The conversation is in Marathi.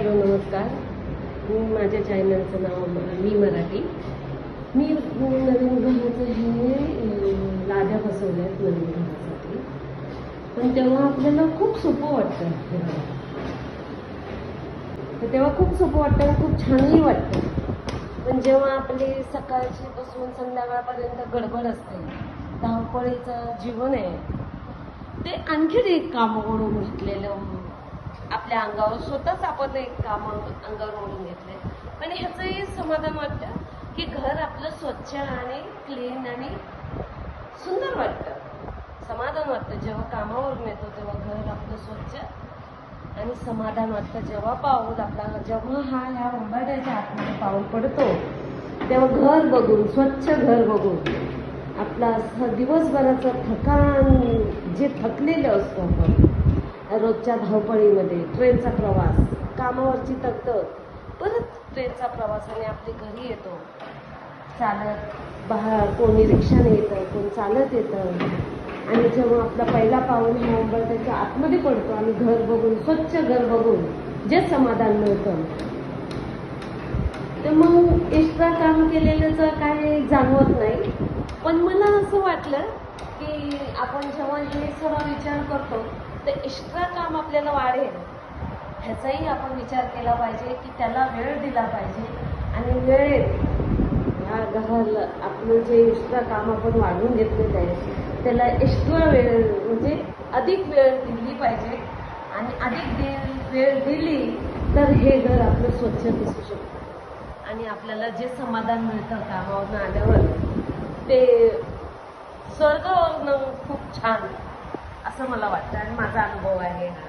हॅलो नमस्कार. माझ्या चॅनलचं नाव मी मराठी. मी नवीन घराचं हे लाद्या बसवल्या आहेत नवीन घरासाठी. पण तेव्हा आपल्याला खूप सोपं वाटतं तर तेव्हा खूप सोपं वाटतं आणि खूप छानही वाटतं. पण जेव्हा आपली सकाळची पासून संध्याकाळपर्यंत गडबड असते, धावपळीचं जीवन आहे, ते आणखीन एक काम ओढून घेतलेलं आपल्या अंगावर, स्वतःच आपण एक काम अंगावर ओढून घेतले. पण ह्याचंही समाधान वाटतं की घर आपलं स्वच्छ आणि क्लीन आणि सुंदर वाटतं. समाधान वाटतं जेव्हा कामावरून येतो तेव्हा घर आपलं स्वच्छ आणि समाधान वाटतं. जेव्हा पाऊल आपला जेव्हा ह्या उंबरठ्याच्या आतमध्ये पाऊल पडतो तेव्हा घर बघून, स्वच्छ घर बघून आपला दिवसभराचं थकान, जे थकलेलं असतो आपण रोजच्या धावपळीमध्ये, ट्रेनचा प्रवास, कामावरची तगदग, परत ट्रेनचा प्रवास आणि आपले घरी येतो चालत. कोणी रिक्षाने येतं, कोण चालत येतं. आणि जेव्हा आपला पहिला पाऊल ह्या उंबरठ्याच्या आतमध्ये पडतो आणि घर बघून, स्वच्छ घर बघून जे समाधान मिळतं, तर मग एक्स्ट्रा काम केलेल्याचं काही जाणवत नाही. पण मला असं वाटलं की आपण जेव्हा हे सर्व विचार करतो तर एक्स्ट्रा काम आपल्याला वाढेल ह्याचाही आपण विचार केला पाहिजे की त्याला वेळ दिला पाहिजे. आणि वेळेत ह्या घराला आपलं जे एक्स्ट्रा काम आपण वाढवून घेतलेलं आहे त्याला एक्स्ट्रा वेळ, म्हणजे अधिक वेळ दिली पाहिजे. आणि अधिक वेळ दिली तर हे घर आपलं स्वच्छ दिसू शकतं आणि आपल्याला जे समाधान मिळतं कामावरून आल्यावर ते स्वर्गावरून खूप छान असं मला वाटतं आणि माझा अनुभव आहे हा.